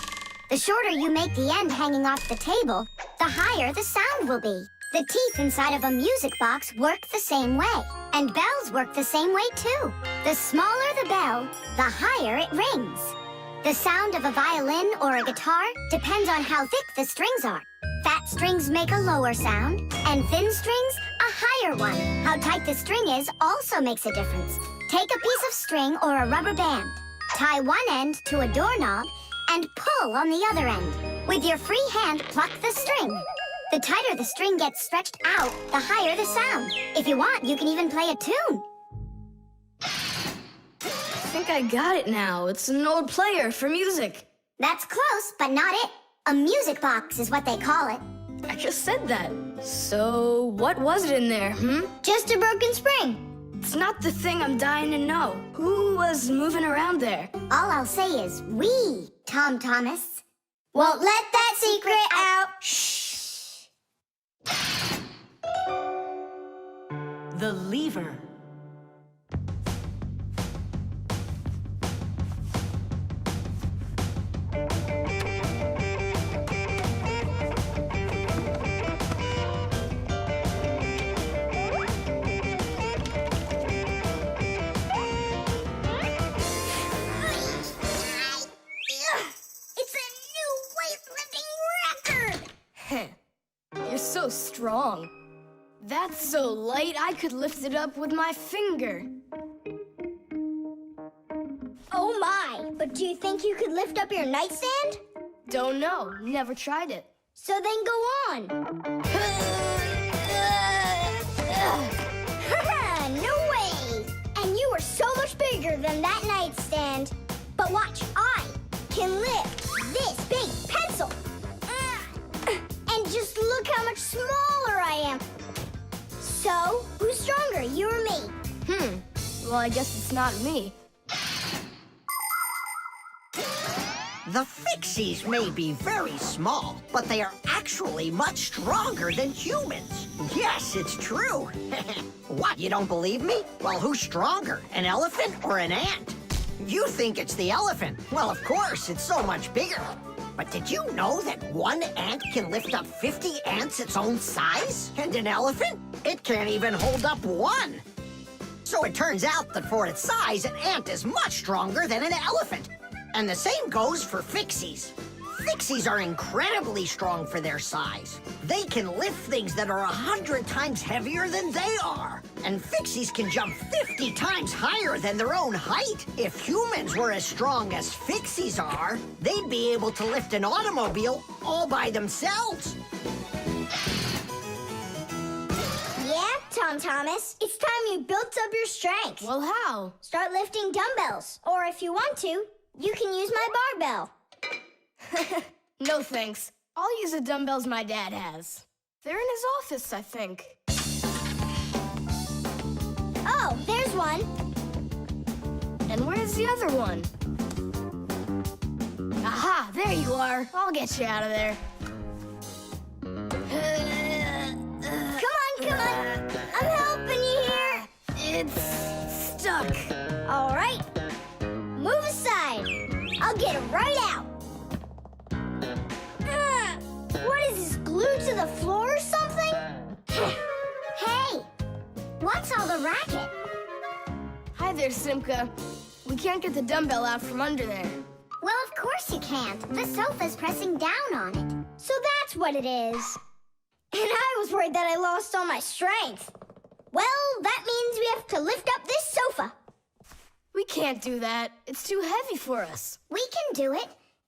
The shorter you make the end hanging off the table, the higher the sound will be. The teeth inside of a music box work the same way, and bells work the same way too. The smaller the bell, the higher it rings. The sound of a violin or a guitar depends on how thick the strings are. Fat strings make a lower sound, and thin strings a higher one. How tight the string is also makes a difference. Take a piece of string or a rubber band. Tie one end to a doorknob and pull on the other end. With your free hand, pluck the string. The tighter the string gets stretched out, the higher the sound. If you want, you can even play a tune.
I think I got it now. It's an old player for music.
That's close, but not it. A music box is what they call it.
I just said that. So, what was it in there,
Just a broken spring.
It's not the thing I'm dying to know. Who was moving around there?
All I'll say is we, Tom Thomas, won't let that secret out.
Shh.
The lever.
You're so strong. That's so light, I could lift it up with my finger.
Oh my, but do you think you could lift up your nightstand?
Don't know, never tried it.
So then go on. No way! And you are so much bigger than that nightstand. But watch, I can lift this big pencil. And just look how much smaller I am. So, who's stronger, you or me?
Well, I guess it's not me.
The Fixies may be very small, but they are actually much stronger than humans. Yes, it's true. What, you don't believe me? Well, who's stronger, an elephant or an ant? You think it's the elephant. Well, of course, it's so much bigger. But did you know that one ant can lift up 50 ants its own size? And an elephant? It can't even hold up one. So it turns out that for its size, an ant is much stronger than an elephant. And the same goes for Fixies. Fixies are incredibly strong for their size. They can lift things that are 100 times heavier than they are. And Fixies can jump 50 times higher than their own height. If humans were as strong as Fixies are, they'd be able to lift an automobile all by themselves.
Yeah, Tom Thomas, it's time you built up your strength.
Well, how?
Start lifting dumbbells. Or if you want to, you can use my barbell.
No thanks. I'll use the dumbbells my dad has. They're in his office, I think.
Oh, there's one.
And where's the other one? Aha, there you are. I'll get you out of there.
Come on. I'm helping you here.
It's stuck.
All right. Move aside. I'll get it right out. What is this, glued to the floor or something? Hey, what's all the racket?
Hi there, Simka. We can't get the dumbbell out from under there.
Well, of course you can't. The sofa's pressing down on it. So that's what it is. And I was worried that I lost all my strength. Well, that means we have to lift up this sofa.
We can't do that. It's too heavy for us.
We can do it.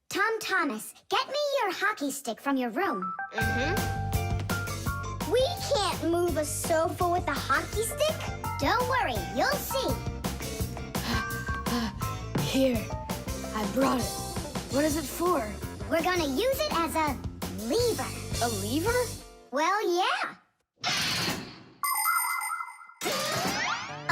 Tom Thomas, get me your hockey stick from your room. We can't move a sofa with a hockey stick. Don't worry, you'll see.
Here, I brought it. What is it for?
We're gonna use it as a lever.
A lever?
Well, yeah.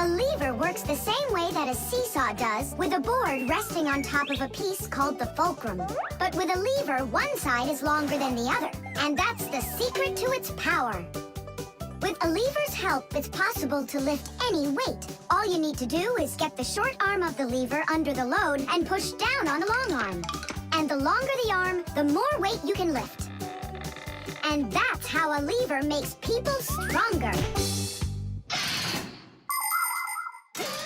A lever works the same way that a seesaw does, with a board resting on top of a piece called the fulcrum. But with a lever, one side is longer than the other, and that's the secret to its power. With a lever's help, it's possible to lift any weight. All you need to do is get the short arm of the lever under the load and push down on the long arm. And the longer the arm, the more weight you can lift. And that's how a lever makes people stronger.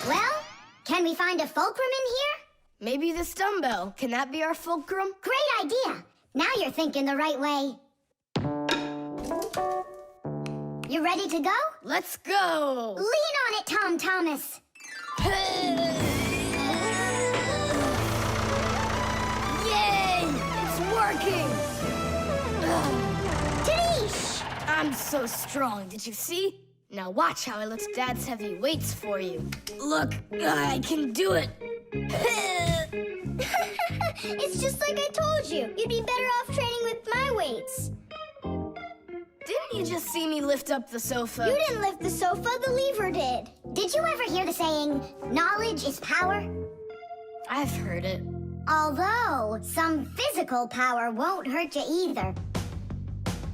Well, can we find a fulcrum in here?
Maybe this dumbbell. Can that be our fulcrum?
Great idea. Now you're thinking the right way. You ready to go?
Let's go!
Lean on it, Tom Thomas.
Yay! It's working!
Tadish!
I'm so strong, did you see? Now watch how I lift Dad's heavy weights for you. Look, I can do it.
It's just like I told you. You'd be better off training with my weights.
Didn't you just see me lift up the sofa?
You didn't lift the sofa, the lever did. Did you ever hear the saying, knowledge is power?
I've heard it.
Although, some physical power won't hurt you either.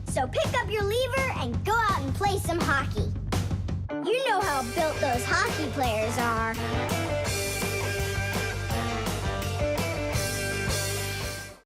So pick up your lever and go out and play some hockey. You know how built those hockey players are.